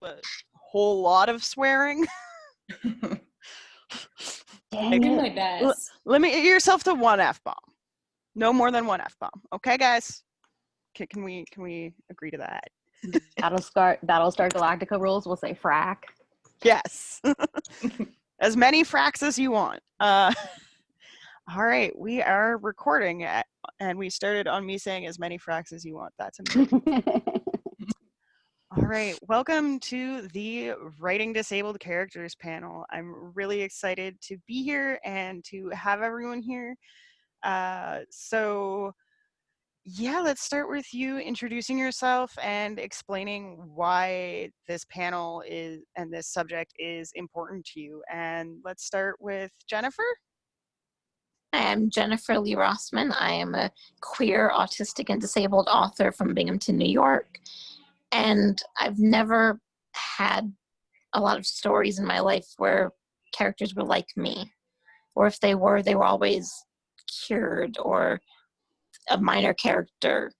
a whole lot of swearing. Dang Do it. my best. Limit yourself to one F-bomb. No more than one F-bomb. Okay, guys? Can we agree to that? Battlestar Galactica rules will say frack. Yes. As many fracks as you want. All right, we are recording and we started on me saying as many fracks as you want. That's amazing. All right, welcome to the Writing Disabled Characters panel. I'm really excited to be here and to have everyone here. So yeah, let's start with you introducing yourself and explaining why this panel is and this subject is important to you. And let's start with Jennifer. I am Jennifer Lee Rossman. I am a queer, autistic, and disabled author from Binghamton, New York. And I've never had a lot of stories in my life where characters were like me. Or if they were always cured or a minor character.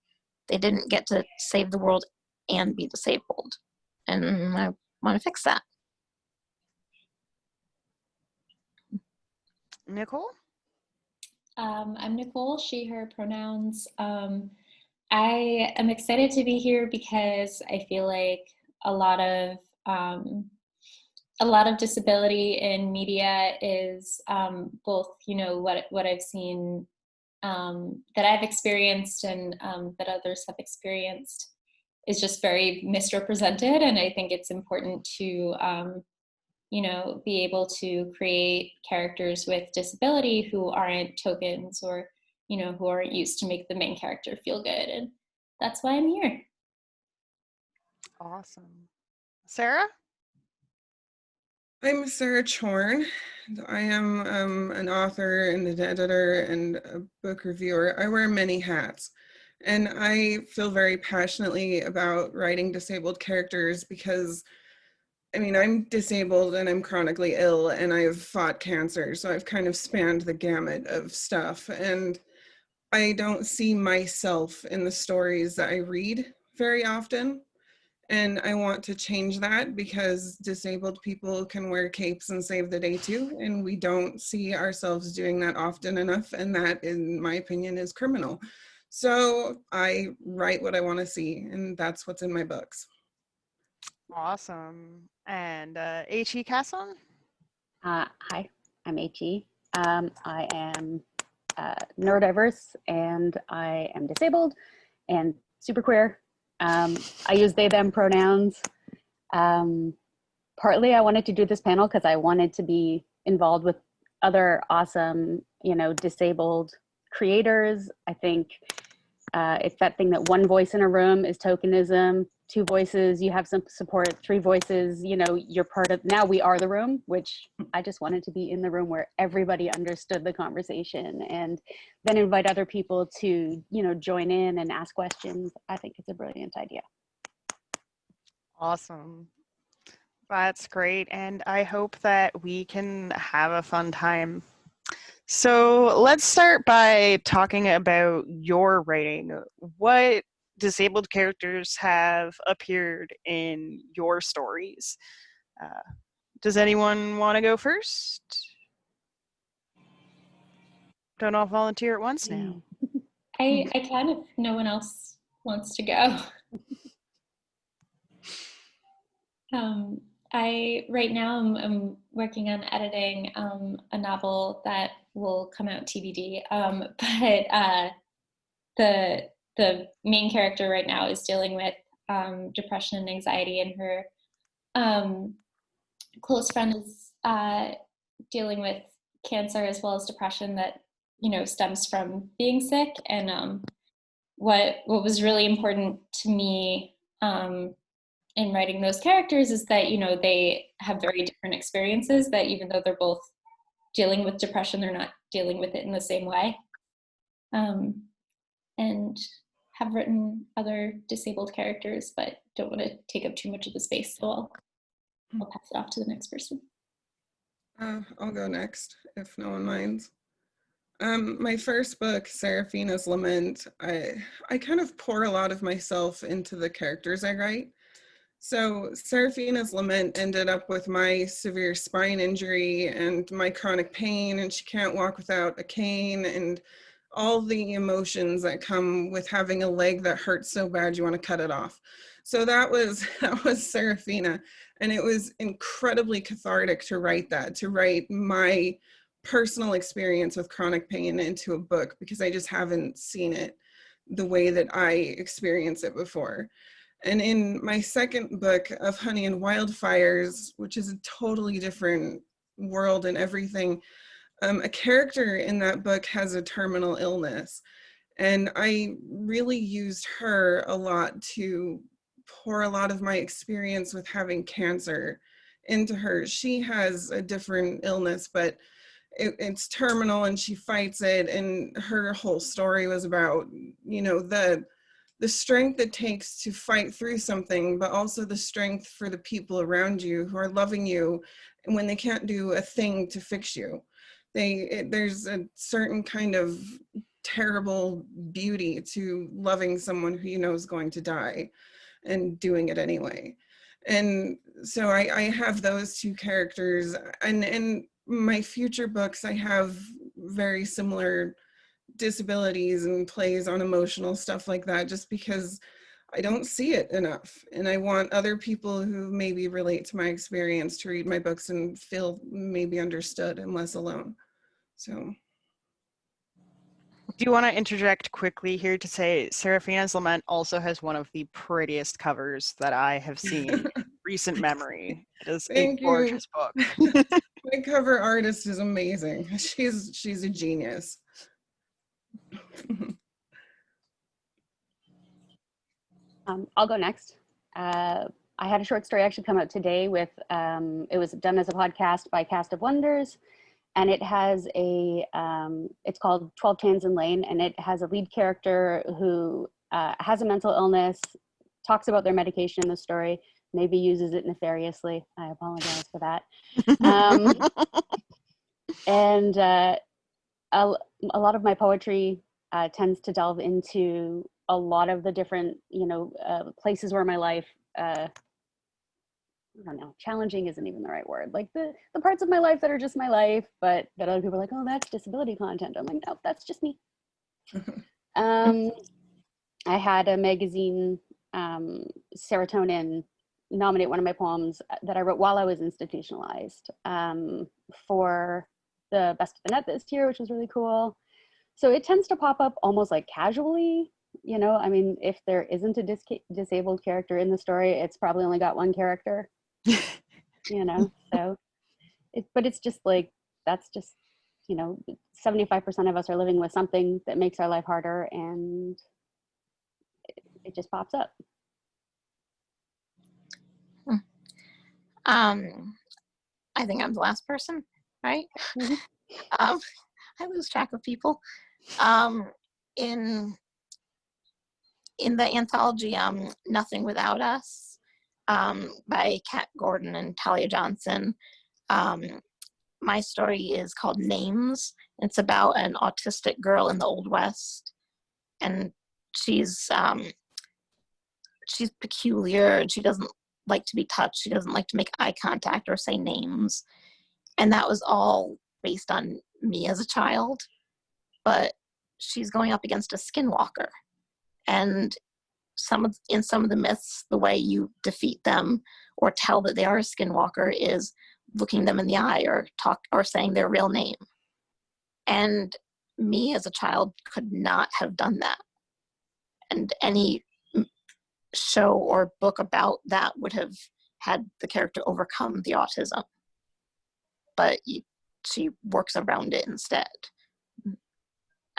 They didn't get to save the world and be disabled. And I want to fix that. Nicole? I'm Nicole, she, her pronouns. I am excited to be here because I feel like a lot of disability in media is both, what I've seen that I've experienced and that others have experienced is just very misrepresented. And I think it's important to, be able to create characters with disability who aren't tokens or, who aren't used to make the main character feel good. And that's why I'm here. Awesome. Sarah? I'm Sarah Chorn. I am an author and an editor and a book reviewer. I wear many hats. And I feel very passionately about writing disabled characters because, I'm disabled and I'm chronically ill and I've fought cancer. So I've kind of spanned the gamut of stuff. And I don't see myself in the stories that I read very often. And I want to change that because disabled people can wear capes and save the day too. And we don't see ourselves doing that often enough. And that, in my opinion, is criminal. So I write what I want to see, and that's what's in my books. Awesome. And H.E. Casson? Hi, I'm H.E. I am neurodiverse and I am disabled and super queer. I use they, them pronouns. Partly I wanted to do this panel because I wanted to be involved with other awesome, disabled creators. I think it's that thing that one voice in a room is tokenism, two voices, you have some support, three voices, you're part of, now we are the room, which I just wanted to be in the room where everybody understood the conversation and then invite other people to, join in and ask questions. I think it's a brilliant idea. Awesome. That's great. And I hope that we can have a fun time. So let's start by talking about your writing. What disabled characters have appeared in your stories? Does anyone want to go first? Don't all volunteer at once now. I can if no one else wants to go. Right now I'm working on editing a novel that will come out TBD. But the main character right now is dealing with depression and anxiety, and her close friend is dealing with cancer as well as depression that stems from being sick. And what was really important to me in writing those characters is that they have very different experiences, that even though they're both dealing with depression, they're not dealing with it in the same way. And have written other disabled characters, but don't want to take up too much of the space, so I'll pass it off to the next person. I'll go next if no one minds. My first book, Seraphina's Lament, I kind of pour a lot of myself into the characters I write. So Seraphina's Lament ended up with my severe spine injury and my chronic pain, and she can't walk without a cane, and all the emotions that come with having a leg that hurts so bad you want to cut it off. So that was Seraphina, and it was incredibly cathartic to write my personal experience with chronic pain into a book, because I just haven't seen it the way that I experienced it before. And in my second book of Honey and Wildfires, which is a totally different world and everything, a character in that book has a terminal illness. And I really used her a lot to pour a lot of my experience with having cancer into her. She has a different illness, but it's terminal and she fights it. And her whole story was about, you know, the strength it takes to fight through something, but also the strength for the people around you who are loving you and when they can't do a thing to fix you. There's a certain kind of terrible beauty to loving someone who you know is going to die and doing it anyway. And so I have those two characters, and in my future books, I have very similar disabilities and plays on emotional stuff like that, just because I don't see it enough. And I want other people who maybe relate to my experience to read my books and feel maybe understood and less alone. So. Do you want to interject quickly here to say Seraphina's Lament also has one of the prettiest covers that I have seen in recent memory. It is Thank a gorgeous book. My cover artist is amazing. She's a genius. I'll go next. I had a short story actually come out today with, it was done as a podcast by Cast of Wonders, and it has it's called 12 Tanzan Lane, and it has a lead character who has a mental illness, talks about their medication in the story, maybe uses it nefariously. I apologize for that. And a lot of my poetry tends to delve into a lot of the different, places where my life, I don't know, challenging isn't even the right word. Like the parts of my life that are just my life, but that other people are like, oh, that's disability content. I'm like, no, that's just me. I had a magazine, Serotonin, nominate one of my poems that I wrote while I was institutionalized for the Best of the Net this year, which was really cool. So it tends to pop up almost like casually, I mean, if there isn't a disabled character in the story, it's probably only got one character, so but it's just like, that's just, 75% of us are living with something that makes our life harder, and it just pops up. I think I'm the last person, right? Mm-hmm. I lose track of people. In the anthology, Nothing Without Us, by Kat Gordon and Talia Johnson, my story is called Names. It's about an autistic girl in the Old West, and she's peculiar. She doesn't like to be touched. She doesn't like to make eye contact or say names. And that was all based on me as a child. But she's going up against a skinwalker. And in some of the myths, the way you defeat them or tell that they are a skinwalker is looking them in the eye or saying their real name. And me as a child could not have done that. And any show or book about that would have had the character overcome the autism. But she works around it instead.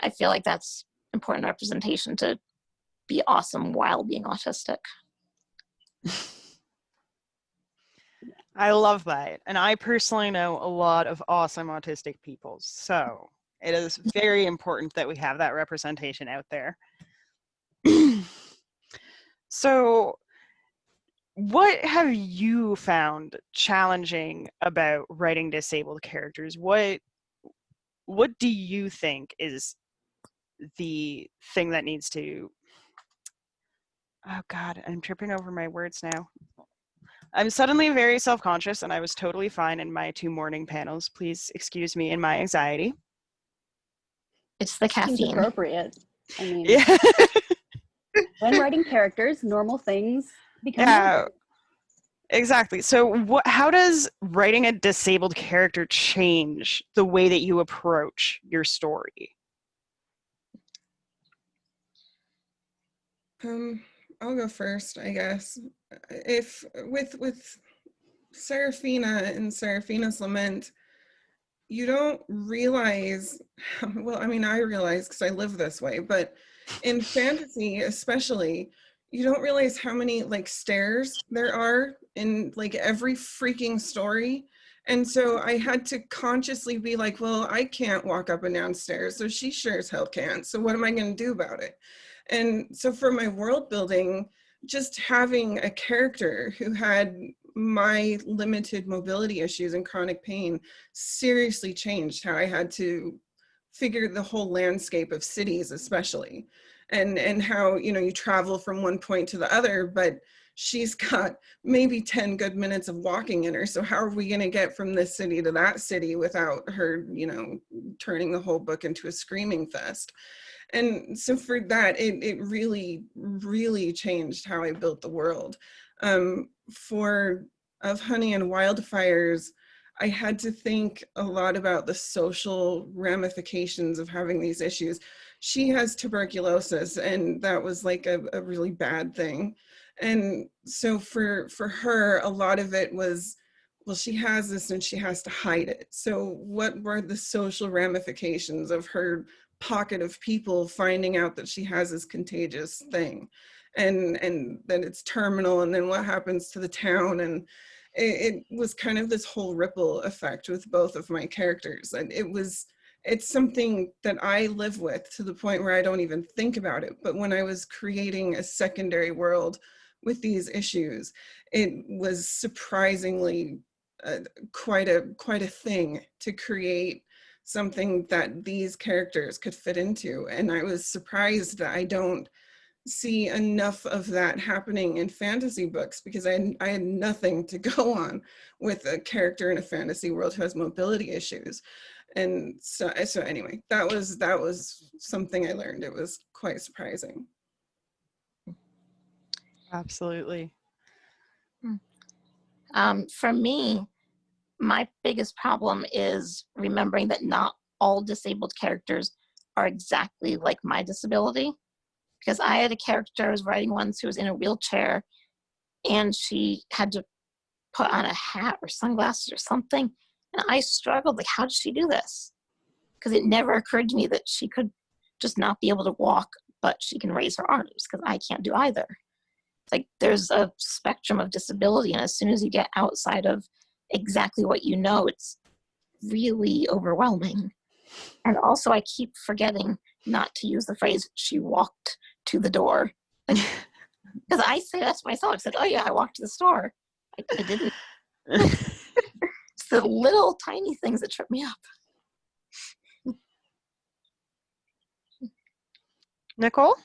I feel like that's important representation, to be awesome while being autistic. I love that. And I personally know a lot of awesome autistic people. So it is very important that we have that representation out there. So what have you found challenging about writing disabled characters? What do you think is the thing that needs to, oh God, I'm tripping over my words now. I'm suddenly very self-conscious, and I was totally fine in my 2 morning panels. Please excuse me in my anxiety. It's the Seems caffeine. appropriate. I mean, Yeah. when writing characters, normal things become Yeah. normal. Exactly. So how does writing a disabled character change the way that you approach your story? I'll go first, I guess. If with Serafina and Serafina's Lament, you don't realize, well, I mean, I realize because I live this way, but in fantasy especially, you don't realize how many like stairs there are in like every freaking story. And so I had to consciously be like, well, I can't walk up and down stairs, so she sure as hell can't. So what am I going to do about it? And so for my world building, just having a character who had my limited mobility issues and chronic pain seriously changed how I had to figure the whole landscape of cities, especially, and how, you know, you travel from one point to the other, but she's got maybe 10 good minutes of walking in her. So how are we going to get from this city to that city without her, you know, turning the whole book into a screaming fest? And so for that, it really, really changed how I built the world. For Of Honey and Wildfires, I had to think a lot about the social ramifications of having these issues. She has tuberculosis, and that was like a really bad thing. And so for her, a lot of it was, well, she has this and she has to hide it. So what were the social ramifications of her pocket of people finding out that she has this contagious thing, and then it's terminal, and then what happens to the town? And it was kind of this whole ripple effect with both of my characters, and it's something that I live with to the point where I don't even think about it. But when I was creating a secondary world with these issues, it was surprisingly quite a thing to create something that these characters could fit into. And I was surprised that I don't see enough of that happening in fantasy books, because I had nothing to go on with a character in a fantasy world who has mobility issues. And so anyway, that was something I learned. It was quite surprising. Absolutely. For me, my biggest problem is remembering that not all disabled characters are exactly like my disability. Because I had a character I was writing once who was in a wheelchair, and she had to put on a hat or sunglasses or something. And I struggled, like, how did she do this? Because it never occurred to me that she could just not be able to walk, but she can raise her arms, because I can't do either. It's like there's a spectrum of disability, and as soon as you get outside of exactly what you know, it's really overwhelming. And also, I keep forgetting not to use the phrase, she walked to the door. Because I say that to myself. I said, oh yeah, I walked to the store. I didn't. It's the little tiny things that trip me up. Nicole?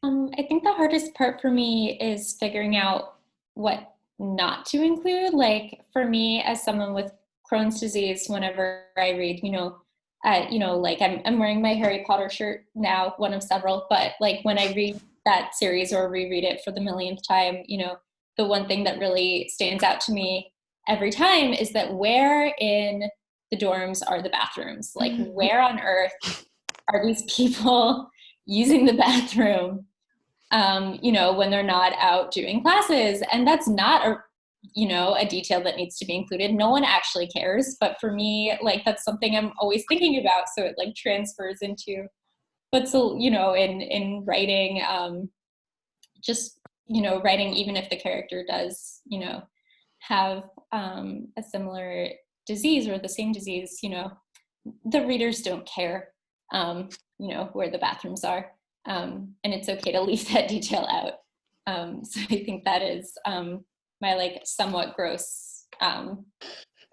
I think the hardest part for me is figuring out what not to include. Like for me, as someone with Crohn's disease, whenever I read, like I'm wearing my Harry Potter shirt now, one of several, but like when I read that series or reread it for the millionth time, the one thing that really stands out to me every time is that where in the dorms are the bathrooms? Like where on earth are these people using the bathroom, when they're not out doing classes? And that's not a detail that needs to be included. No one actually cares, but for me, like that's something I'm always thinking about. So it like transfers into, but so, in writing, writing, even if the character does, have a similar disease or the same disease, the readers don't care, where the bathrooms are. And it's okay to leave that detail out. So I think that is my like somewhat gross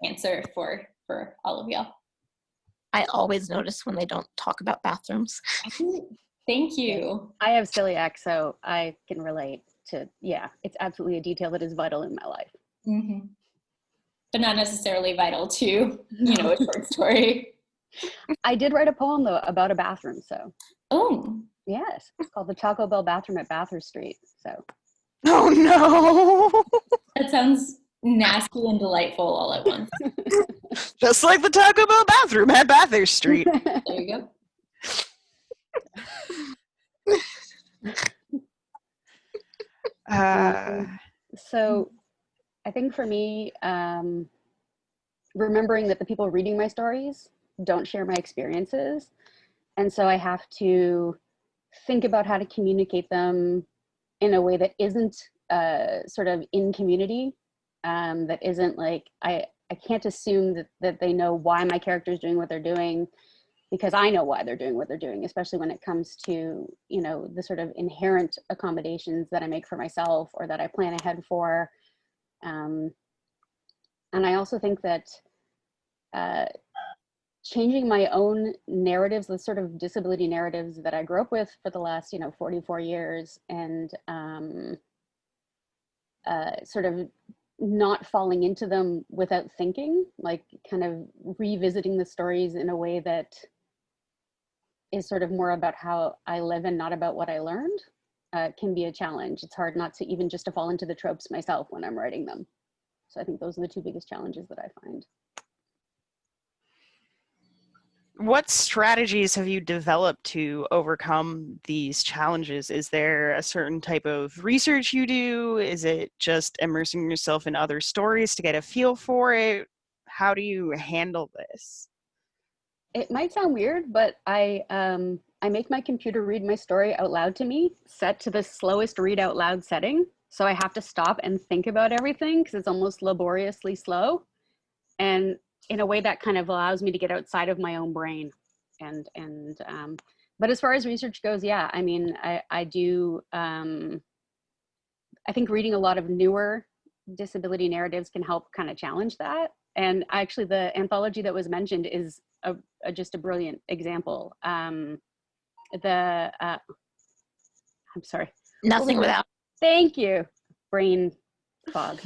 answer for all of y'all. I always notice when they don't talk about bathrooms. Thank you. I have celiac, so I can relate yeah, it's absolutely a detail that is vital in my life. Mm-hmm. But not necessarily vital to, you know, a short story. I did write a poem though about a bathroom, so. Oh. Yes, it's called the Taco Bell bathroom at Bathurst Street, so. Oh no! That sounds nasty and delightful all at once. Just like the Taco Bell bathroom at Bathurst Street. There you go. So I think for me, remembering that the people reading my stories don't share my experiences. And so I have to think about how to communicate them in a way that isn't sort of in community, that isn't like, I can't assume that they know why my character is doing what they're doing, because I know why they're doing what they're doing, especially when it comes to, you know, the sort of inherent accommodations that I make for myself or that I plan ahead for. And I also think that changing my own narratives, the sort of disability narratives that I grew up with for the last, 44 years, and sort of not falling into them without thinking, like kind of revisiting the stories in a way that is sort of more about how I live and not about what I learned, can be a challenge. It's hard not to even just to fall into the tropes myself when I'm writing them. So I think those are the two biggest challenges that I find. What strategies have you developed to overcome these challenges? Is there a certain type of research you do? Is it just immersing yourself in other stories to get a feel for it? How do you handle this? It might sound weird, but I make my computer read my story out loud to me, set to the slowest read out loud setting. So I have to stop and think about everything because it's almost laboriously slow. And in a way that kind of allows me to get outside of my own brain. But as far as research goes, yeah, I mean, I do, I think reading a lot of newer disability narratives can help kind of challenge that. And actually the anthology that was mentioned is just a brilliant example. I'm sorry. Nothing without. Thank you. Brain fog.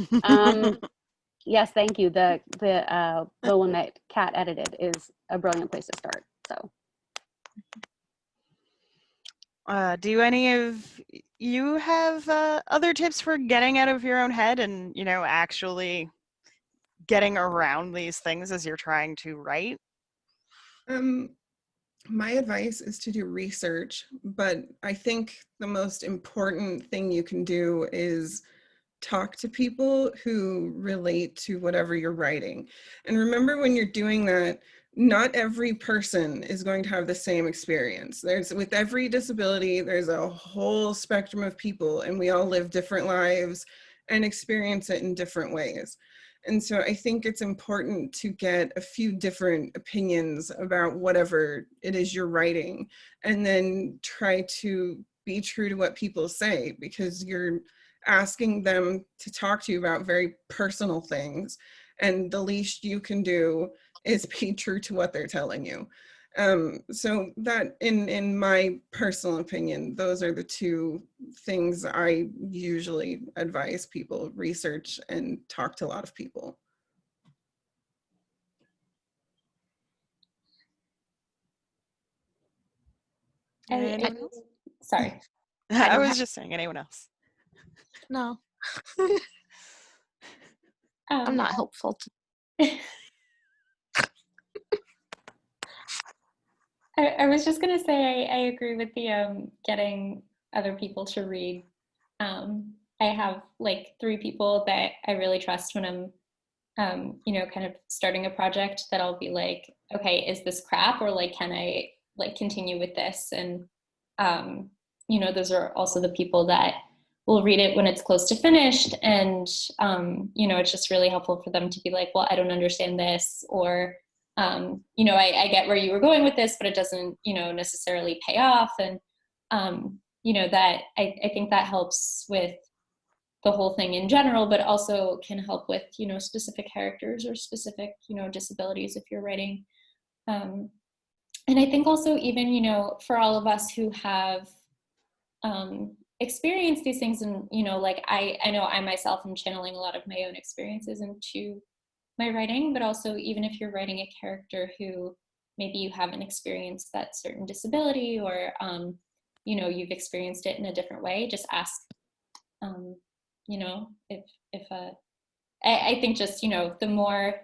Yes, thank you. The one that Kat edited is a brilliant place to start. So, do any of you have other tips for getting out of your own head and, actually getting around these things as you're trying to write? My advice is to do research, but I think the most important thing you can do is talk to people who relate to whatever you're writing. And remember, when you're doing that, not every person is going to have the same experience. With every disability, there's a whole spectrum of people, and we all live different lives and experience it in different ways. And so I think it's important to get a few different opinions about whatever it is you're writing, and then try to be true to what people say, because you're asking them to talk to you about very personal things, and the least you can do is be true to what they're telling you. So that, in my personal opinion, those are the two things I usually advise people: research and talk to a lot of people. Anyone else? Sorry. I was just saying, anyone else? No. I'm not helpful. I was just gonna say I agree with the getting other people to read. I have like 3 people that I really trust when I'm kind of starting a project, that I'll be like, okay, is this crap, or like, can I like continue with this? And those are also the people that will read it when it's close to finished, and it's just really helpful for them to be like, well, I don't understand this, or I get where you were going with this, but it doesn't necessarily pay off. And that I think that helps with the whole thing in general, but also can help with specific characters or specific disabilities if you're writing. And I think also even for all of us who have experience these things, and like I know I myself am channeling a lot of my own experiences into my writing, but also even if you're writing a character who maybe you haven't experienced that certain disability, or you've experienced it in a different way, just ask, if I think just the more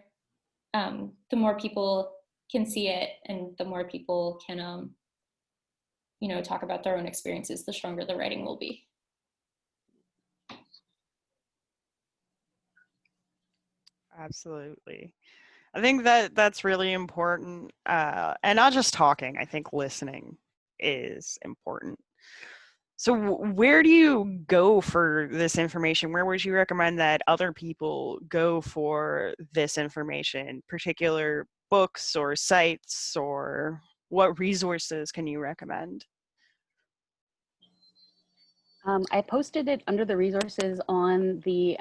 people can see it, and the more people can talk about their own experiences, the stronger the writing will be. Absolutely. I think that that's really important. And not just talking, I think listening is important. So where do you go for this information? Where would you recommend that other people go for this information? Particular books or sites, or what resources can you recommend? I posted it under the resources on the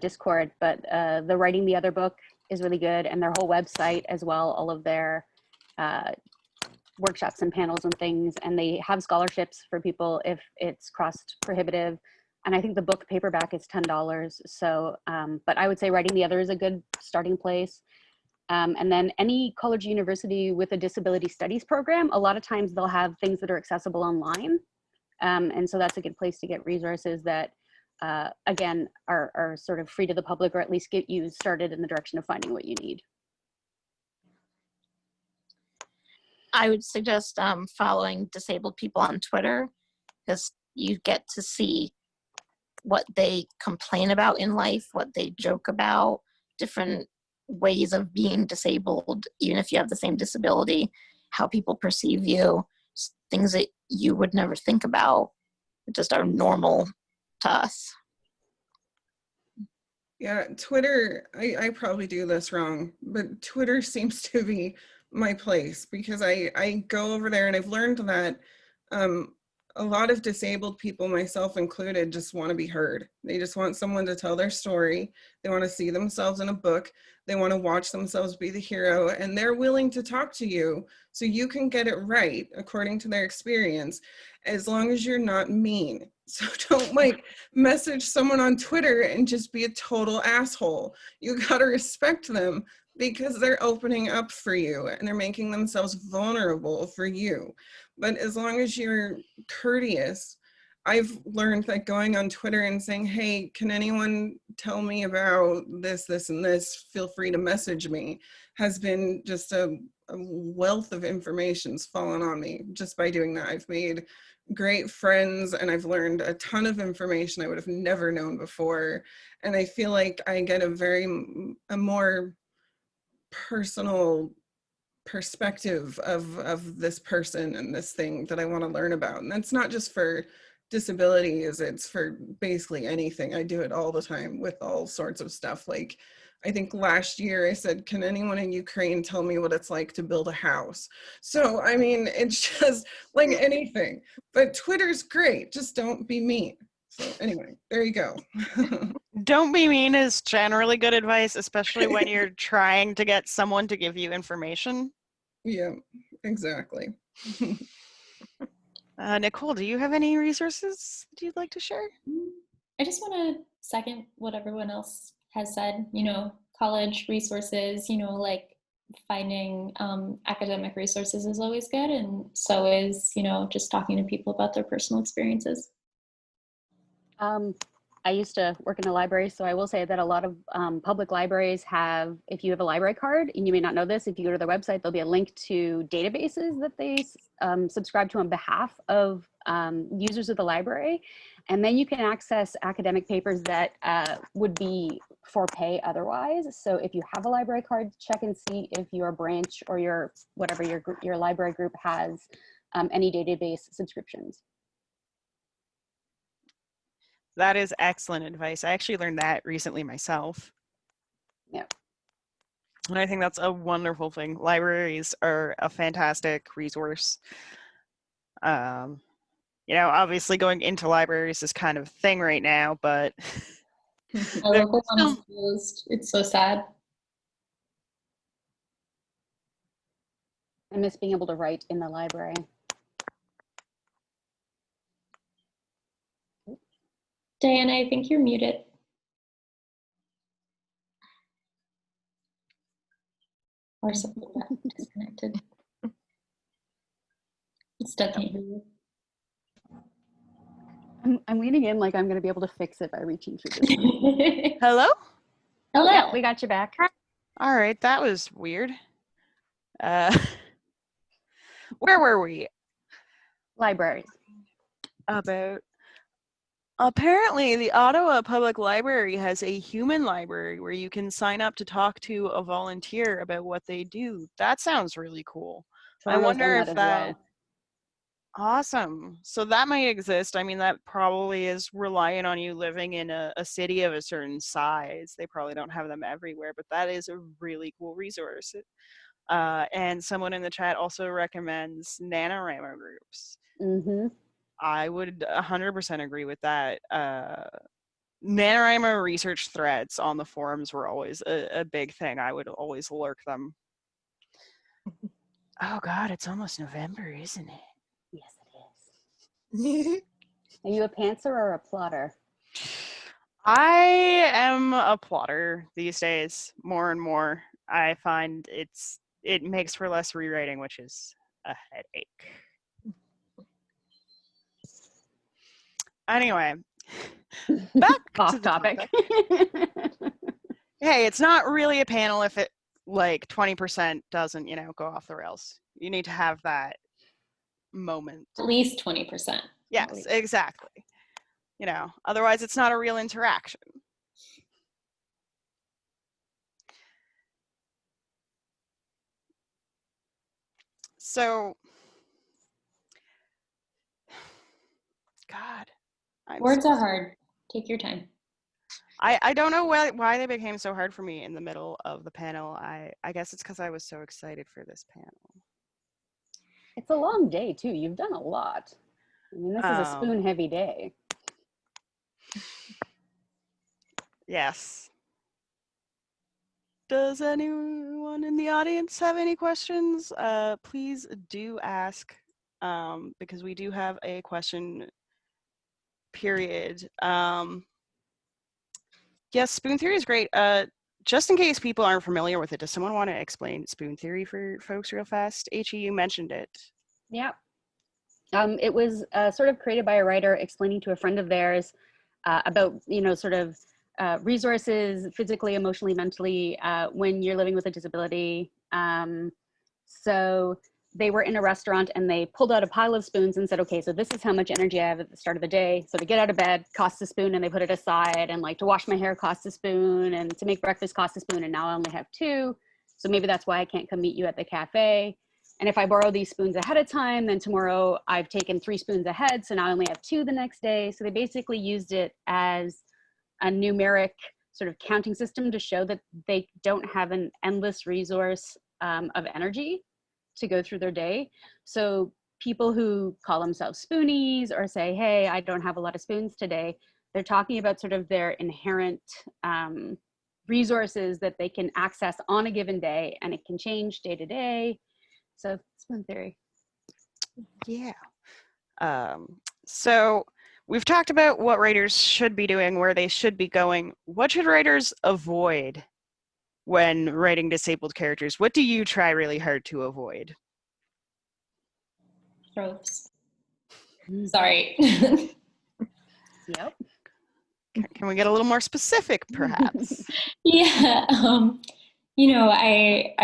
Discord, but the Writing the Other book is really good, and their whole website as well, all of their workshops and panels and things, and they have scholarships for people if it's cost prohibitive. And I think the book paperback is $10. So, but I would say Writing the Other is a good starting place. And then any college or university with a disability studies program, a lot of times they'll have things that are accessible online. And so that's a good place to get resources that, again, are sort of free to the public, or at least get you started in the direction of finding what you need. I would suggest following disabled people on Twitter, because you get to see what they complain about in life, what they joke about, different ways of being disabled, even if you have the same disability, how people perceive you, things that you would never think about, just are normal to us. Yeah, Twitter, I probably do this wrong, but Twitter seems to be my place, because I go over there and I've learned that a lot of disabled people, myself included, just want to be heard. They just want someone to tell their story. They want to see themselves in a book. They want to watch themselves be the hero, and they're willing to talk to you so you can get it right according to their experience, as long as you're not mean. So don't message someone on Twitter and just be a total asshole. You got to respect them, because they're opening up for you and they're making themselves vulnerable for you. But as long as you're courteous, I've learned that going on Twitter and saying, hey, can anyone tell me about this, this, and this? Feel free to message me, has been just a wealth of information's fallen on me just by doing that. I've made great friends, and I've learned a ton of information I would have never known before. And I feel like I get a more personal perspective of this person and this thing that I want to learn about. And that's not just for disabilities, it's for basically anything. I do it all the time with all sorts of stuff. Like, I think last year I said, can anyone in Ukraine tell me what it's like to build a house? So, I mean, it's just like anything. But Twitter's great, just don't be mean. So anyway, there you go. Don't be mean is generally good advice, especially when you're trying to get someone to give you information. Yeah, exactly. Nicole, do you have any resources that you'd like to share? I just want to second what everyone else has said. College resources, like finding academic resources is always good, and so is just talking to people about their personal experiences. I used to work in a library, so I will say that a lot of public libraries have, if you have a library card, and you may not know this, if you go to their website, there'll be a link to databases that they subscribe to on behalf of users of the library. And then you can access academic papers that would be for pay otherwise. So if you have a library card, check and see if your branch or your whatever your library group has any database subscriptions. That is excellent advice. I actually learned that recently myself. Yeah. And I think that's a wonderful thing. Libraries are a fantastic resource. Obviously going into libraries is kind of a thing right now, but My local one is closed. It's so sad. I miss being able to write in the library. Diana, I think you're muted. Or something got disconnected. It's still can't hear you. I'm leaning in like I'm going to be able to fix it by reaching through this. Hello? Hello. Yeah, we got you back. All right, that was weird. Where were we? Libraries. About apparently the Ottawa Public Library has a human library where you can sign up to talk to a volunteer about what they do. That sounds really cool. Toronto's I wonder done if as that well. awesome. So that might exist. I mean, that probably is relying on you living in a city of a certain size. They probably don't have them everywhere, but that is a really cool resource. And someone in the chat also recommends NaNoWriMo groups. Mm-hmm. I would 100% agree with that. NaNoWriMo research threads on the forums were always a big thing. I would always lurk them. Oh God, it's almost November, isn't it? Yes, it is. Are you a pantser or a plotter? I am a plotter these days, more and more. I find it makes for less rewriting, which is a headache. Anyway, back Off to the topic. Hey, it's not really a panel if it like 20% doesn't, go off the rails. You need to have that moment. At least 20%. Yes, exactly. Otherwise it's not a real interaction. So, God. Words are hard. Take your time. I don't know why they became so hard for me in the middle of the panel. I guess it's because I was so excited for this panel. It's a long day too. You've done a lot. I mean, this is a spoon-heavy day. Yes. Does anyone in the audience have any questions? Please do ask, because we do have a question period. Yes, spoon theory is great. Just in case people aren't familiar with it, does someone want to explain spoon theory for folks real fast? H.E., you mentioned it. Yeah. It was sort of created by a writer explaining to a friend of theirs about, resources physically, emotionally, mentally, when you're living with a disability. So they were in a restaurant and they pulled out a pile of spoons and said, okay, so this is how much energy I have at the start of the day. So to get out of bed costs a spoon, and they put it aside, and like to wash my hair costs a spoon, and to make breakfast costs a spoon, and now I only have 2. So maybe that's why I can't come meet you at the cafe. And if I borrow these spoons ahead of time, then tomorrow I've taken 3 spoons ahead, so now I only have 2 the next day. So they basically used it as a numeric sort of counting system to show that they don't have an endless resource of energy to go through their day. So people who call themselves spoonies or say, hey, I don't have a lot of spoons today, they're talking about sort of their inherent resources that they can access on a given day, and it can change day to day. So spoon theory. Yeah. So we've talked about what writers should be doing, where they should be going. What should writers avoid when writing disabled characters? What do you try really hard to avoid? Tropes. Sorry. Yep. Can we get a little more specific, perhaps? Yeah. I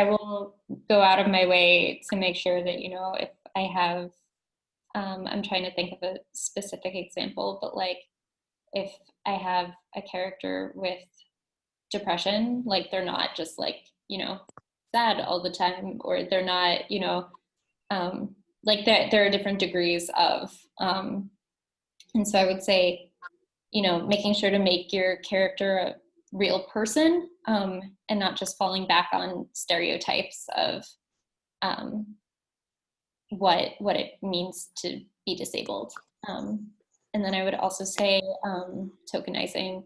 will go out of my way to make sure that, if I have, I'm trying to think of a specific example, but like if I have a character with depression, like they're not just like, sad all the time, or they're not, like there are different degrees of, and so I would say, making sure to make your character a real person, and not just falling back on stereotypes of what it means to be disabled. And then I would also say tokenizing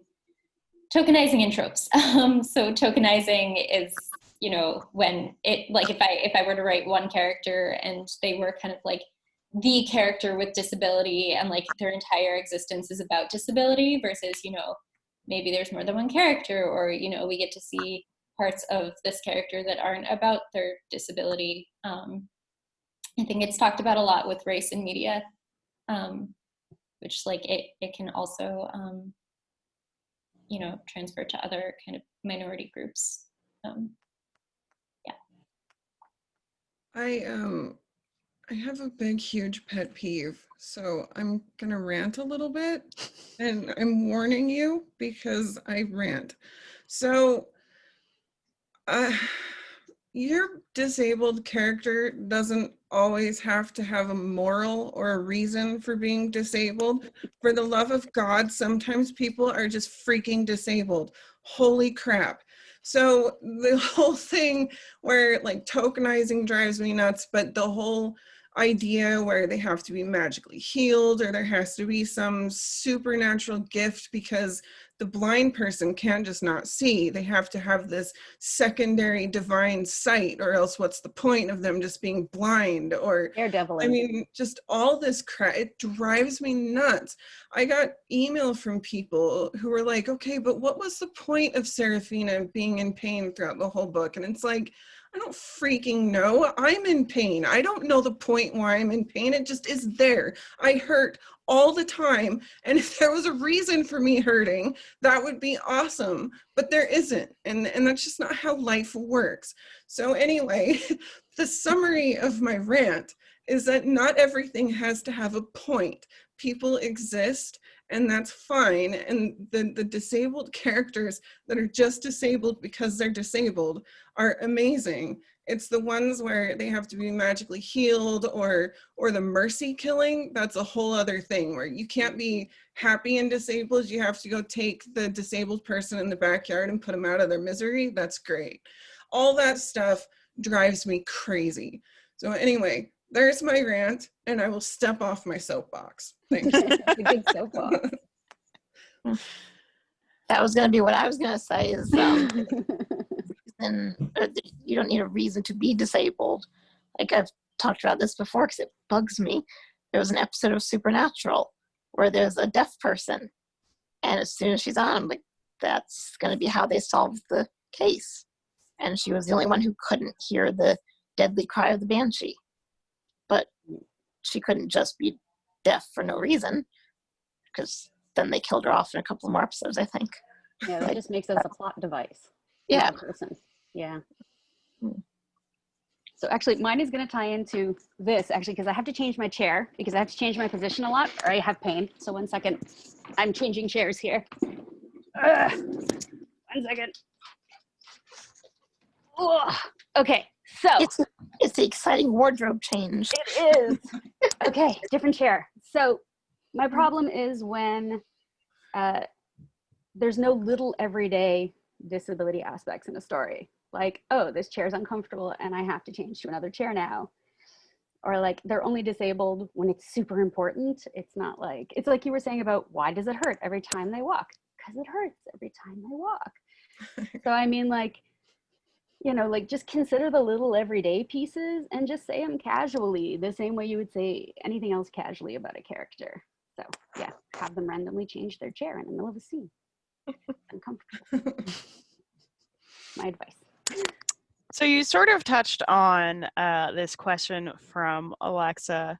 and tropes. So tokenizing is, when it, like if I were to write one character and they were kind of like the character with disability and like their entire existence is about disability versus, maybe there's more than one character, or, we get to see parts of this character that aren't about their disability. I think it's talked about a lot with race in media, which like it can also, transfer to other kind of minority groups. I have a big, huge pet peeve, so I'm gonna rant a little bit, and I'm warning you because I rant. So, your disabled character doesn't always have to have a moral or a reason for being disabled. For the love of God, sometimes people are just freaking disabled. Holy crap. So the whole thing where like tokenizing drives me nuts, but the whole idea where they have to be magically healed or there has to be some supernatural gift because the blind person can't just not see. They have to have this secondary divine sight, or else what's the point of them just being blind? Or Daredevil. I mean, just all this crap, it drives me nuts. I got email from people who were like, okay, but what was the point of Seraphina being in pain throughout the whole book? And it's like, I don't freaking know. I'm in pain. I don't know the point why I'm in pain. It just is there. I hurt all the time. And if there was a reason for me hurting, that would be awesome. But there isn't. And that's just not how life works. So anyway, the summary of my rant is that not everything has to have a point. People exist, and that's fine. And the disabled characters that are just disabled because they're disabled are amazing. It's the ones where they have to be magically healed or the mercy killing. That's a whole other thing where you can't be happy and disabled. You have to go take the disabled person in the backyard and put them out of their misery. That's great. All that stuff drives me crazy. So anyway, there's my rant, and I will step off my soapbox. Thank you. The big soapbox. That was going to be what I was going to say is you don't need a reason to be disabled. Like I've talked about this before because it bugs me. There was an episode of Supernatural where there's a deaf person, and as soon as she's on, I'm like, that's going to be how they solve the case. And she was the only one who couldn't hear the deadly cry of the banshee. But she couldn't just be deaf for no reason, because then they killed her off in a couple more episodes, I think. Yeah, that just makes us a plot device. Yeah. Person. Yeah. So actually, mine is going to tie into this, actually, because I have to change my chair, because I have to change my position a lot, or I have pain. So 1 second. I'm changing chairs here. 1 second. Ugh. Okay, so. It's the exciting wardrobe change. It is. Okay, different chair. So my problem is when there's no little everyday disability aspects in a story. Like, oh, this chair is uncomfortable and I have to change to another chair now. Or like they're only disabled when it's super important. It's not like, it's like you were saying about why does it hurt every time they walk? Because it hurts every time they walk. So I mean, like, like just consider the little everyday pieces and just say them casually, the same way you would say anything else casually about a character. So yeah, have them randomly change their chair in the middle of a scene. Uncomfortable. My advice. So you sort of touched on this question from Alexa.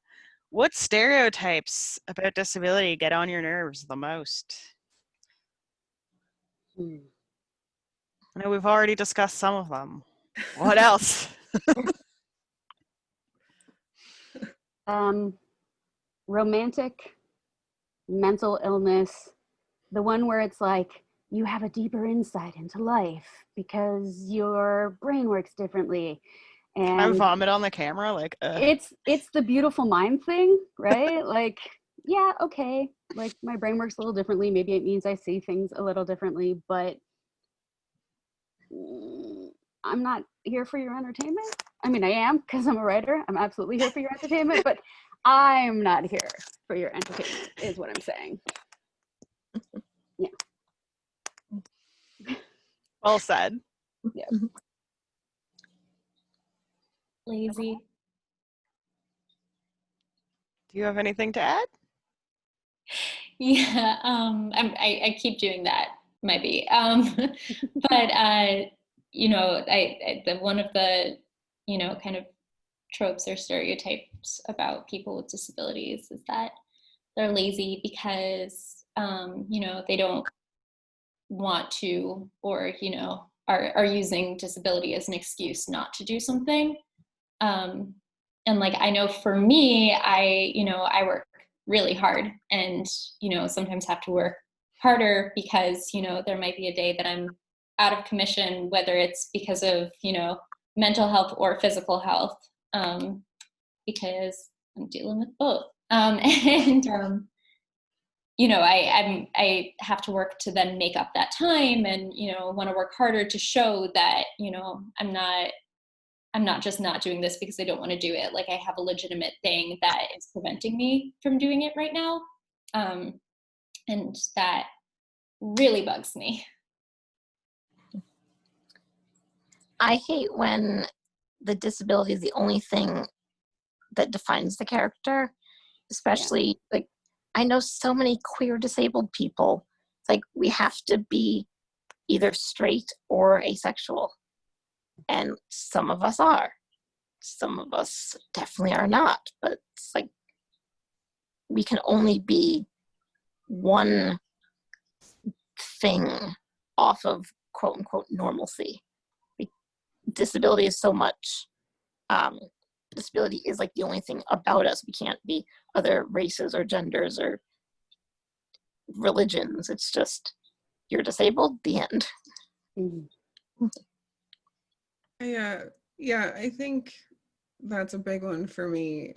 What stereotypes about disability get on your nerves the most? I know we've already discussed some of them. What else? Romantic, mental illness, the one where it's like you have a deeper insight into life because your brain works differently. And I vomit on the camera, like it's the beautiful mind thing, right? Like, yeah, okay, like my brain works a little differently. Maybe it means I see things a little differently, but I'm not here for your entertainment. I mean, I am, because I'm a writer. I'm absolutely here for your entertainment, but I'm not here for your entertainment, is what I'm saying. Yeah. well said. Yeah. Lazy. Do you have anything to add? Yeah, I keep doing that, might be. But one of the, kind of tropes or stereotypes about people with disabilities is that they're lazy because, they don't want to, or, are using disability as an excuse not to do something. And like, I know for me, I work really hard and, sometimes have to work harder because, there might be a day that I'm out of commission, whether it's because of, mental health or physical health, because I'm dealing with both. And, I have to work to then make up that time and, want to work harder to show that, I'm not just not doing this because I don't want to do it. Like I have a legitimate thing that is preventing me from doing it right now. And that really bugs me. I hate when the disability is the only thing that defines the character, especially like I know so many queer disabled people. It's like we have to be either straight or asexual. And some of us are. Some of us definitely are not. But it's like we can only be one thing off of quote unquote normalcy. Disability is so much. Disability is like the only thing about us. We can't be other races or genders or religions. It's just you're disabled, the end. Mhm. Yeah, I think that's a big one for me.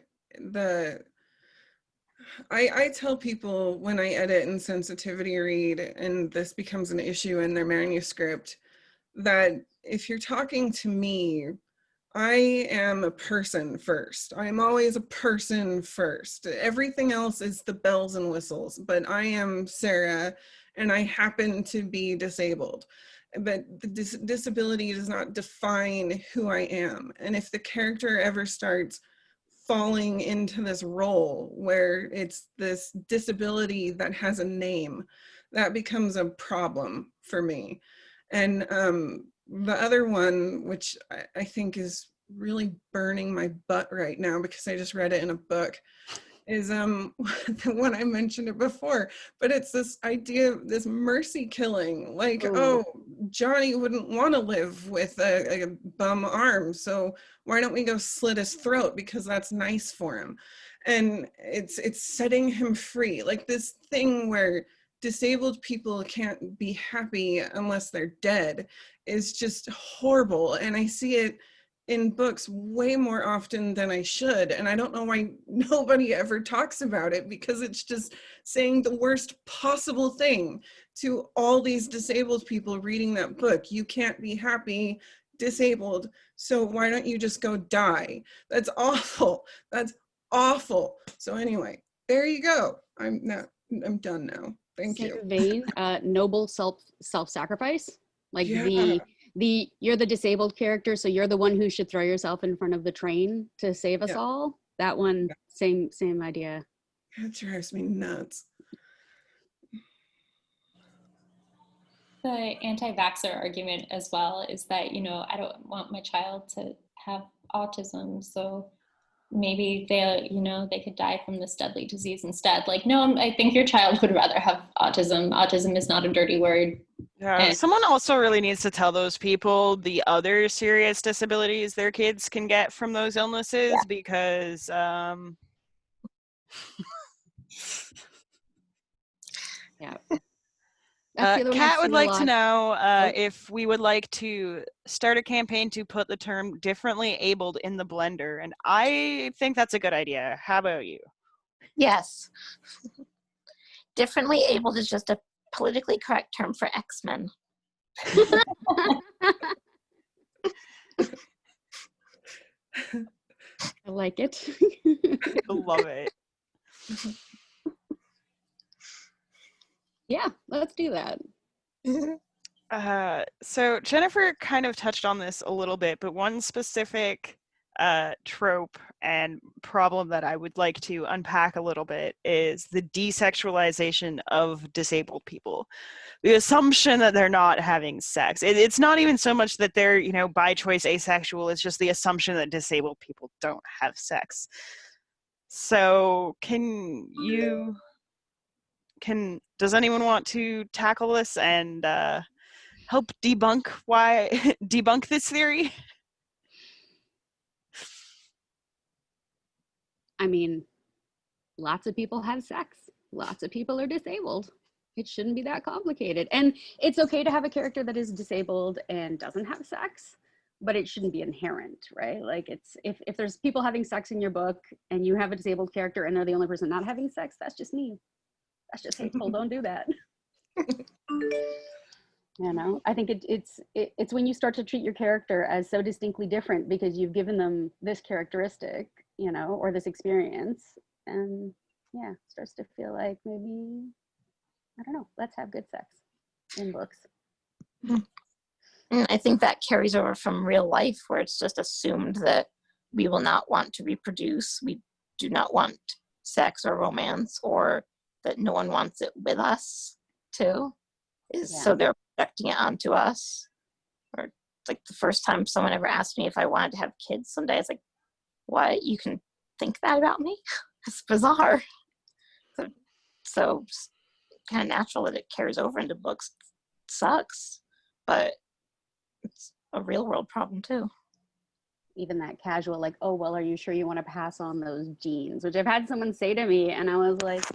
I tell people when I edit and sensitivity read, and this becomes an issue in their manuscript, that if you're talking to me, I am a person first. I'm always a person first. Everything else is the bells and whistles, but I am Sarah and I happen to be disabled. But the disability does not define who I am. And if the character ever starts falling into this role where it's this disability that has a name, that becomes a problem for me. And the other one, which I think is really burning my butt right now because I just read it in a book, is the one I mentioned it before, but it's this idea of this mercy killing. Like, Ooh. oh, Johnny wouldn't want to live with a bum arm, so why don't we go slit his throat because that's nice for him? And it's setting him free. Like this thing where disabled people can't be happy unless they're dead is just horrible. And I see it in books way more often than I should. And I don't know why nobody ever talks about it, because it's just saying the worst possible thing to all these disabled people reading that book. You can't be happy disabled, so why don't you just go die? That's awful. That's awful. So anyway, there you go. I'm done now. Thank you. Same vein, noble self-sacrifice. Like Yeah. you're the disabled character, so you're the one who should throw yourself in front of the train to save us Yeah. all. That one, same idea. That drives me nuts. The anti-vaxxer argument as well is that, I don't want my child to have autism, so maybe they could die from this deadly disease instead. Like, no, I think your child would rather have autism. Autism is not a dirty word. Yeah, And someone also really needs to tell those people the other serious disabilities their kids can get from those illnesses, because Yeah. That's the other one I've Kat would seen a like to lot. know if we would like to start a campaign to put the term differently abled in the blender. And I think that's a good idea. How about you? Yes. Differently abled is just a politically correct term for X-Men. I like it. I love it. Yeah, let's do that. So Jennifer kind of touched on this a little bit, but one specific trope and problem that I would like to unpack a little bit is the desexualization of disabled people. The assumption that they're not having sex. It's not even so much that they're, you know, by choice asexual. It's just the assumption that disabled people don't have sex. So does anyone want to tackle this and help debunk this theory? I mean, lots of people have sex. Lots of people are disabled. It shouldn't be that complicated. And it's okay to have a character that is disabled and doesn't have sex, but it shouldn't be inherent, right? Like it's if there's people having sex in your book and you have a disabled character and they're the only person not having sex, that's just mean. That's just hateful. Don't do that. You know, I think it's when you start to treat your character as so distinctly different because you've given them this characteristic, you know, or this experience, and yeah, starts to feel like maybe, I don't know, let's have good sex in books. And I think that carries over from real life, where it's just assumed that we will not want to reproduce, we do not want sex or romance, or that no one wants it with us too. So they're projecting it onto us. Or like the first time someone ever asked me if I wanted to have kids someday, it's like, what? You can think that about me? It's bizarre. So kind of natural that it carries over into books. It sucks, but it's a real world problem too. Even that casual, like, oh, well, are you sure you want to pass on those genes? Which I've had someone say to me, and I was like,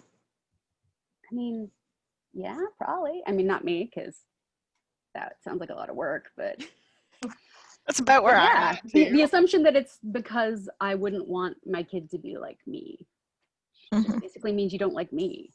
I mean, yeah, probably. I mean, not me, because that sounds like a lot of work, but That's about where I'm yeah, at. the assumption that it's because I wouldn't want my kid to be like me just basically means you don't like me.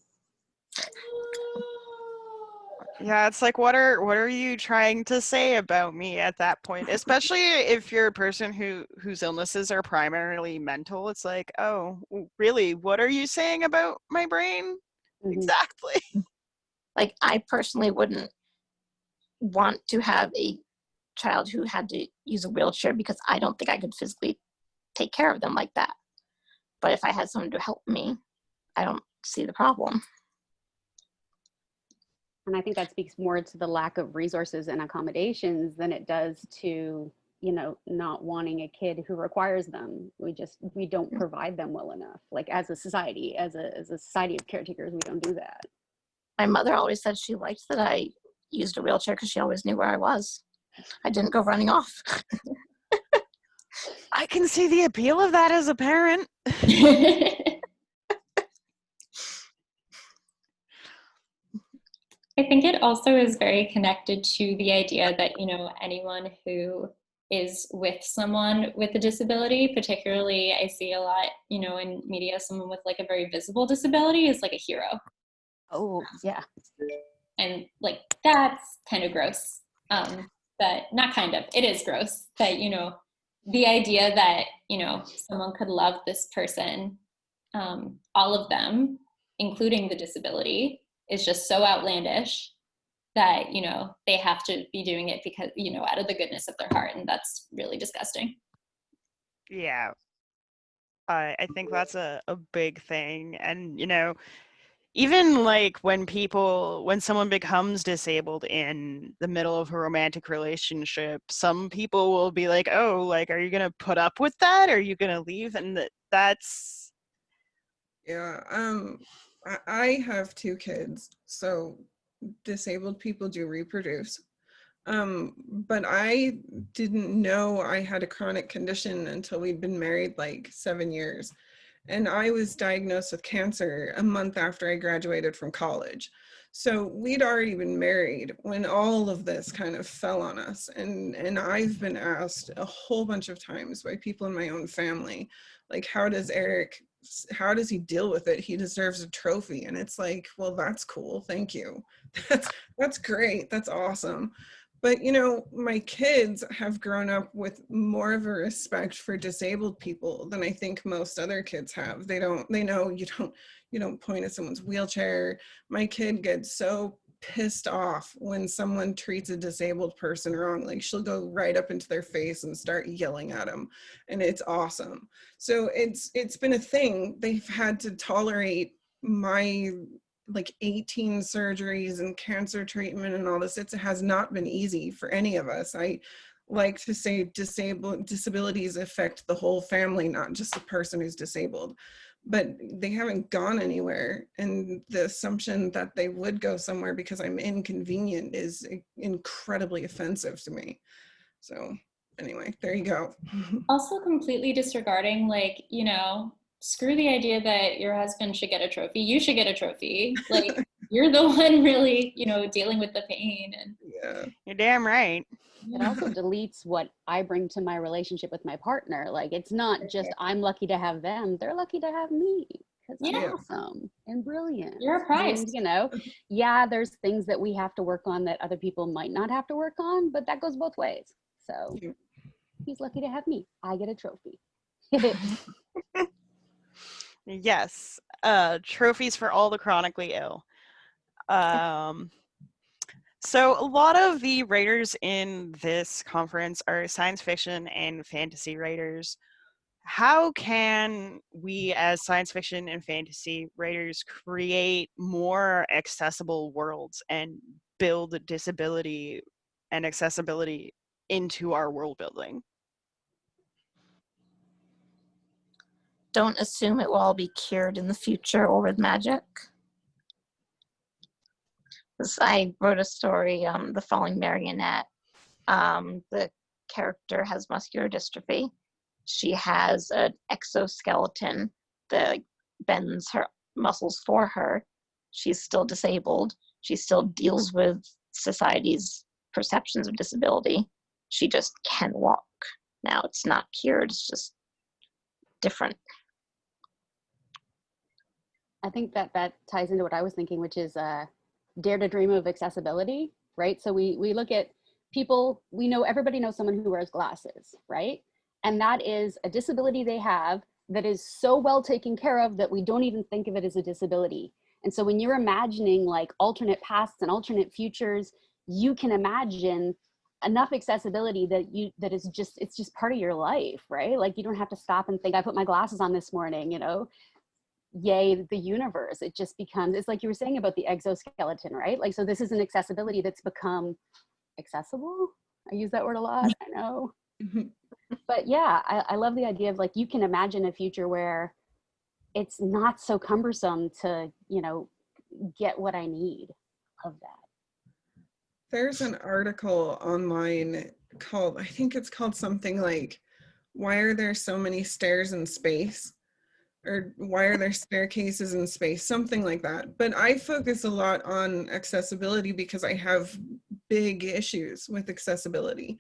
Yeah, it's like, what are you trying to say about me at that point? Especially if you're a person whose illnesses are primarily mental. It's like, oh, really? What are you saying about my brain? Mhm. Exactly. Like, I personally wouldn't want to have a child who had to use a wheelchair because I don't think I could physically take care of them like that. But if I had someone to help me, I don't see the problem. And I think that speaks more to the lack of resources and accommodations than it does to, you know, not wanting a kid who requires them. We don't provide them well enough. Like as a society, as a society of caretakers, we don't do that. My mother always said she liked that I used a wheelchair because she always knew where I was. I didn't go running off. I can see the appeal of that as a parent. I think it also is very connected to the idea that, you know, anyone who is with someone with a disability, particularly I see a lot, you know, in media, someone with like a very visible disability is like a hero. Oh, yeah. And like, that's kind of gross. But not kind of, it is gross that, you know, the idea that, you know, someone could love this person, all of them, including the disability, is just so outlandish that, you know, they have to be doing it because, you know, out of the goodness of their heart. And that's really disgusting. Yeah. I think that's a big thing. And, you know, even like when someone becomes disabled in the middle of a romantic relationship, some people will be like, oh, like, are you going to put up with that? Are you going to leave? And that's. Yeah. I have 2 kids, so disabled people do reproduce. But I didn't know I had a chronic condition until we'd been married like 7 years. And I was diagnosed with cancer a month after I graduated from college. So we'd already been married when all of this kind of fell on us. And I've been asked a whole bunch of times by people in my own family, like, how does he deal with it? He deserves a trophy. And it's like, well, that's cool. Thank you. That's great. That's awesome. But, you know, my kids have grown up with more of a respect for disabled people than I think most other kids have. They know you don't point at someone's wheelchair. My kid gets so pissed off when someone treats a disabled person wrong. Like she'll go right up into their face and start yelling at them, and it's awesome. So it's been a thing. They've had to tolerate my like 18 surgeries and cancer treatment and all this. It has not been easy for any of us. I like to say disabilities affect the whole family, not just the person who's disabled, but they haven't gone anywhere. And the assumption that they would go somewhere because I'm inconvenient is incredibly offensive to me. So anyway, there you go. Also completely disregarding, like, you know, screw the idea that your husband should get a trophy. You should get a trophy. Like, you're the one really, you know, dealing with the pain. And Yeah. You're damn right. It also deletes what I bring to my relationship with my partner. Like, it's not just I'm lucky to have them, they're lucky to have me because I'm Yeah. awesome and brilliant. You're a prize. And, you know, yeah, there's things that we have to work on that other people might not have to work on, but that goes both ways. So Yeah. he's lucky to have me. I get a trophy. Yes. Trophies for all the chronically ill. So a lot of the writers in this conference are science fiction and fantasy writers. How can we as science fiction and fantasy writers create more accessible worlds and build disability and accessibility into our world building? Don't assume it will all be cured in the future or with magic. I wrote a story, The Falling Marionette. The character has muscular dystrophy. She has an exoskeleton that bends her muscles for her. She's still disabled. She still deals with society's perceptions of disability. She just can walk. Now it's not cured, it's just different. I think that ties into what I was thinking, which is dare to dream of accessibility, right? So we look at people, we know, everybody knows someone who wears glasses, right? And that is a disability they have that is so well taken care of that we don't even think of it as a disability. And so when you're imagining like alternate pasts and alternate futures, you can imagine enough accessibility that is just, it's just part of your life, right? Like you don't have to stop and think, I put my glasses on this morning, you know, yay, the universe. It just becomes, it's like you were saying about the exoskeleton, right? Like, so this is an accessibility that's become accessible. I use that word a lot, I know. But yeah, I love the idea of like, you can imagine a future where it's not so cumbersome to, you know, get what I need of that. There's an article online called, I think it's called something like, why are there so many stairs in space? Or why are there staircases in space? Something like that. But I focus a lot on accessibility because I have big issues with accessibility.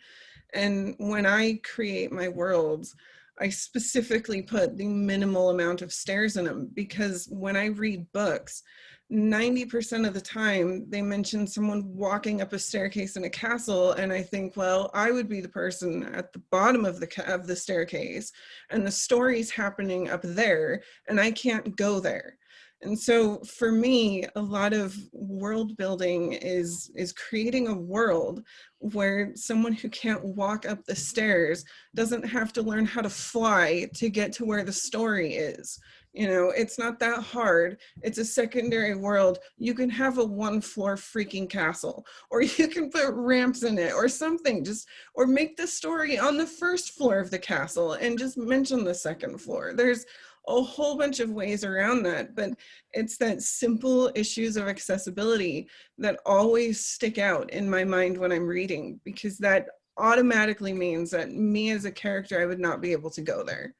And when I create my worlds, I specifically put the minimal amount of stairs in them because when I read books, 90% of the time they mention someone walking up a staircase in a castle, and I think, well, I would be the person at the bottom of the staircase, and the story's happening up there, and I can't go there. And so for me, a lot of world building is creating a world where someone who can't walk up the stairs doesn't have to learn how to fly to get to where the story is. You know, it's not that hard. It's a secondary world. You can have a 1-floor freaking castle, or you can put ramps in it or something, or make the story on the first floor of the castle and just mention the second floor. There's a whole bunch of ways around that, but it's that simple issues of accessibility that always stick out in my mind when I'm reading, because that automatically means that me as a character, I would not be able to go there.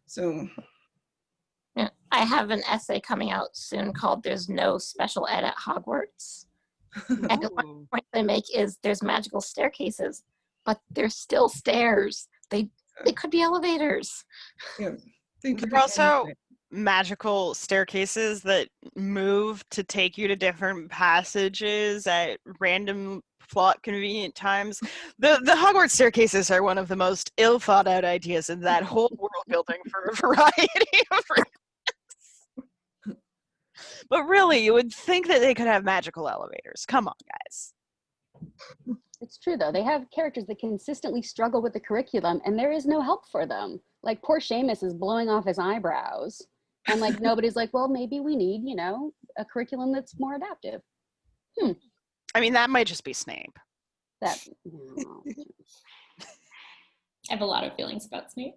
So Yeah, I have an essay coming out soon called There's No Special Ed at Hogwarts. And one point they make is there's magical staircases, but there's still stairs. They could be elevators. yeah. There are also magical staircases that move to take you to different passages at random plot convenient times. The Hogwarts staircases are one of the most ill thought out ideas in that whole world building for a variety of reasons. But really, you would think that they could have magical elevators. Come on, guys. It's true though. They have characters that consistently struggle with the curriculum and there is no help for them. Like poor Seamus is blowing off his eyebrows. And like nobody's like, well, maybe we need, you know, a curriculum that's more adaptive. I mean, that might just be Snape. That no. I have a lot of feelings about Snape.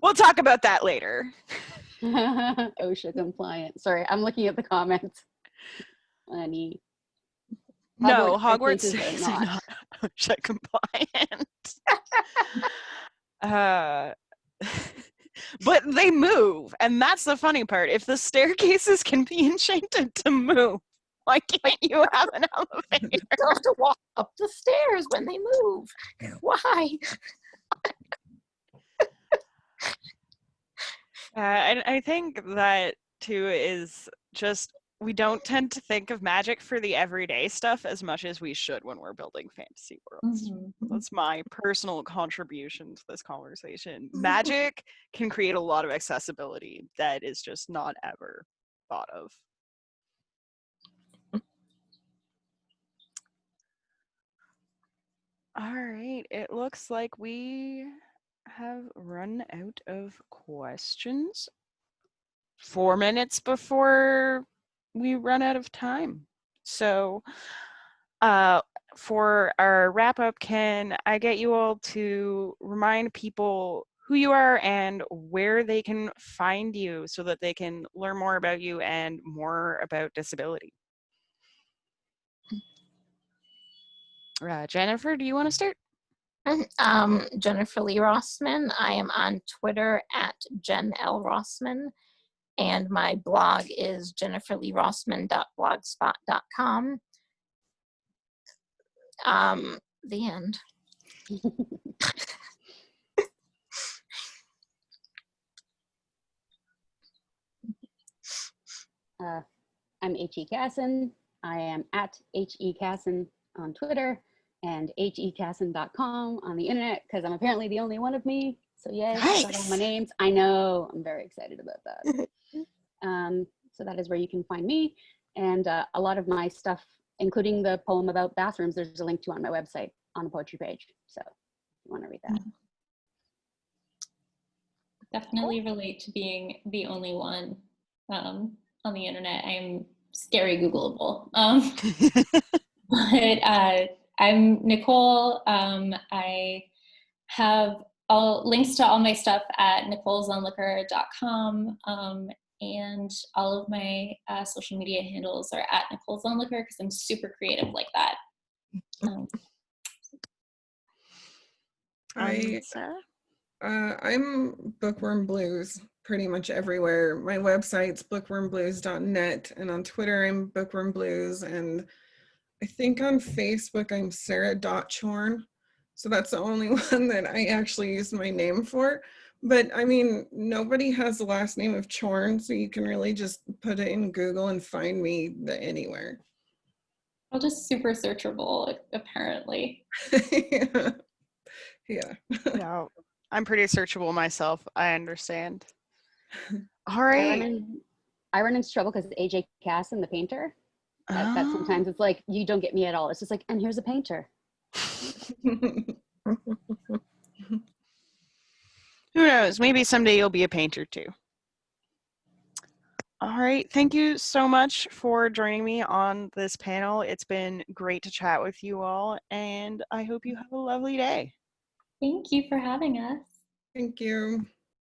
We'll talk about that later. OSHA compliant. Sorry, I'm looking at the comments. Honey. No, Hogwarts Hogwarts places is are not OSHA compliant. But they move, and that's the funny part. If the staircases can be enchanted to move, why can't you have an elevator? You have to walk up the stairs when they move. Why? And I think that too is just we don't tend to think of magic for the everyday stuff as much as we should when we're building fantasy worlds. That's my personal contribution to this conversation. Magic can create a lot of accessibility that is just not ever thought of. All right, it looks like we have run out of questions. 4 minutes before we run out of time. So for our wrap up, can I get you all to remind people who you are and where they can find you so that they can learn more about you and more about disability? Jennifer, do you want to start? Jennifer Lee Rossman. I am on Twitter at Jen L. Rossman. And my blog is jenniferleerossman.blogspot.com. The end. I'm H.E. Casson. I am at H.E. Casson on Twitter and hecasson.com on the internet because I'm apparently the only one of me. So yay, I got all my names. I know, I'm very excited about that. So that is where you can find me. And a lot of my stuff, including the poem about bathrooms, there's a link to on my website on the poetry page. So if you want to read that. Definitely relate to being the only one on the internet. I'm scary Googleable. But I'm Nicole. I have all links to all my stuff at nicolesonliquor.com. And all of my social media handles are at nicolesonliquor because I'm super creative like that. I'm Bookworm Blues pretty much everywhere. My website's bookwormblues.net, and on Twitter I'm Bookworm Blues, and I think on Facebook I'm Sarah.Chorn. So that's the only one that I actually use my name for. But I mean, nobody has the last name of Chorn, so you can really just put it in Google and find me anywhere. I'm just super searchable, apparently. Yeah. Yeah, I'm pretty searchable myself. I understand. All right. I run into trouble because AJ Casson, the painter, that sometimes it's like, you don't get me at all. It's just like, and here's a painter. Who knows? Maybe someday you'll be a painter too. All right. Thank you so much for joining me on this panel. It's been great to chat with you all, and I hope you have a lovely day. Thank you for having us. Thank you.